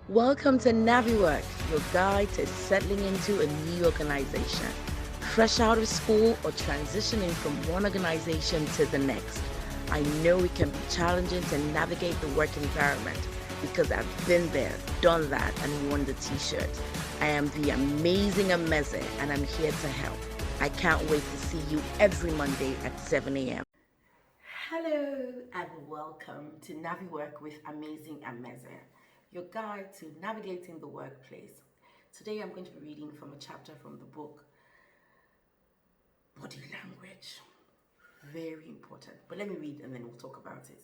Welcome to NaviWork, your guide to settling into a new organization. Fresh out of school or transitioning from one organization to the next. I know it can be challenging to navigate the work environment because I've been there, done that, and worn the t-shirt. I am the amazing Ameze, and I'm here to help. I can't wait to see you every Monday at 7 a.m. Hello and welcome to NaviWork with Amazing Ameze, your guide to navigating the workplace. Today I'm going to be reading from a chapter from the book Body Language. Very important, but let me read and then we'll talk about it.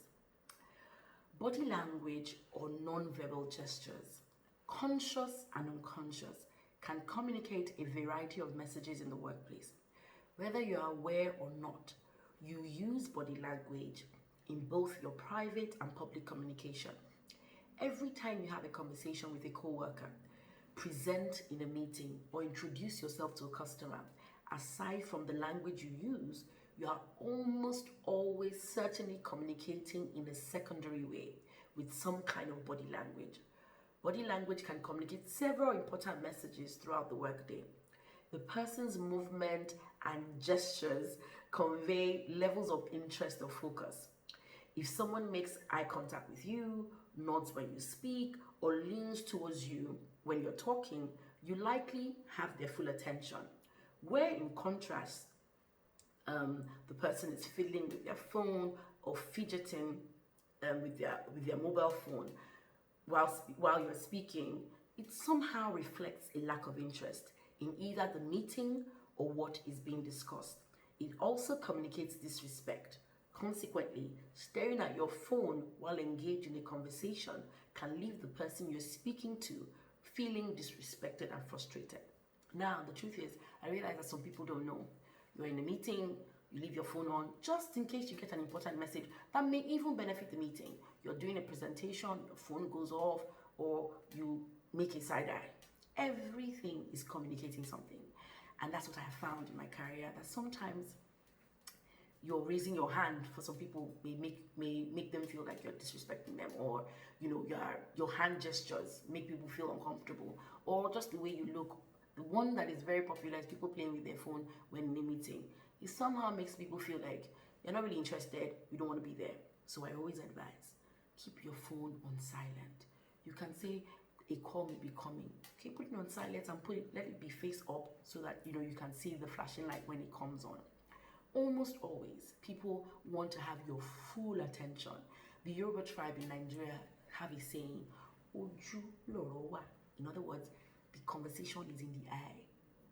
Body language or non-verbal gestures, conscious and unconscious, can communicate a variety of messages in the workplace. Whether you are aware or not, you use body language in both your private and public communication. Every time you have a conversation with a coworker, present in a meeting, or introduce yourself to a customer, aside from the language you use, you are almost always certainly communicating in a secondary way with some kind of body language. Body language can communicate several important messages throughout the workday. The person's movement and gestures convey levels of interest or focus. If someone makes eye contact with you, nods when you speak, or leans towards you when you're talking, you likely have their full attention. Where in contrast, the person is fiddling with their phone or fidgeting with their mobile phone while you're speaking, it somehow reflects a lack of interest in either the meeting or what is being discussed. It also communicates disrespect. Consequently, staring at your phone while engaged in a conversation can leave the person you're speaking to feeling disrespected and frustrated. Now, the truth is, I realize that some people don't know. You're in a meeting, you leave your phone on just in case you get an important message that may even benefit the meeting. You're doing a presentation, your phone goes off, or you make a side eye. Everything is communicating something. And that's what I have found in my career, that sometimes you're raising your hand for some people may make them feel like you're disrespecting them, or your hand gestures make people feel uncomfortable, or just the way you look. The one that is very popular is people playing with their phone when in a meeting. It somehow makes people feel like you're not really interested, you don't want to be there. So I always advise, keep your phone on silent. You can say a call may be coming. Okay, put it on silent and let it be face up so that you can see the flashing light when it comes on. Almost always, people want to have your full attention. The Yoruba tribe in Nigeria have a saying, Oju loro wa. In other words, the conversation is in the eye.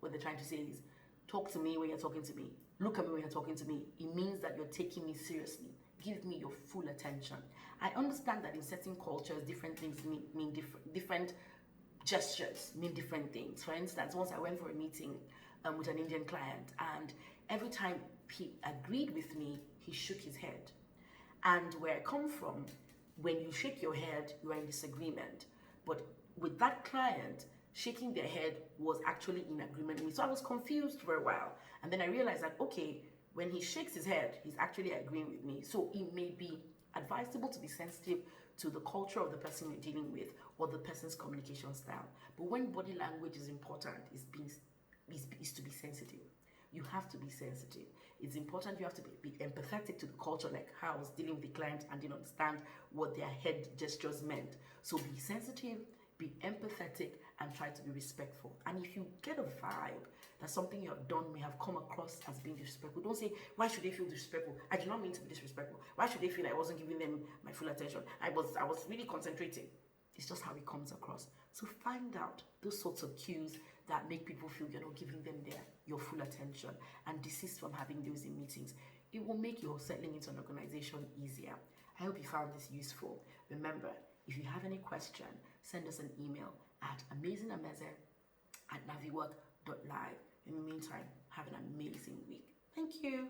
What they're trying to say is, talk to me when you're talking to me. Look at me when you're talking to me. It means that you're taking me seriously. Give me your full attention. I understand that in certain cultures, different things mean different gestures mean different things. For instance, once I went for a meeting with an Indian client, and every time he agreed with me, he shook his head. And where I come from, when you shake your head, you are in disagreement. But with that client, shaking their head was actually in agreement with me. So I was confused for a while. And then I realized that, okay, when he shakes his head, he's actually agreeing with me. So it may be advisable to be sensitive to the culture of the person you're dealing with or the person's communication style. But when body language is important, is to be sensitive. You have to be sensitive. It's important you have to be empathetic to the culture, like how I was dealing with the client and didn't understand what their head gestures meant. So be sensitive, be empathetic, and try to be respectful. And if you get a vibe that something you have done may have come across as being disrespectful, don't say, why should they feel disrespectful? I did not mean to be disrespectful. Why should they feel I wasn't giving them my full attention? I was really concentrating. It's just how it comes across. So find out those sorts of cues that make people feel you're not giving them your full attention, and desist from having those in meetings. It will make your settling into an organization easier. I hope you found this useful. Remember, if you have any question, send us an email at amazingameze@naviwork.live. In the meantime, have an amazing week. Thank you.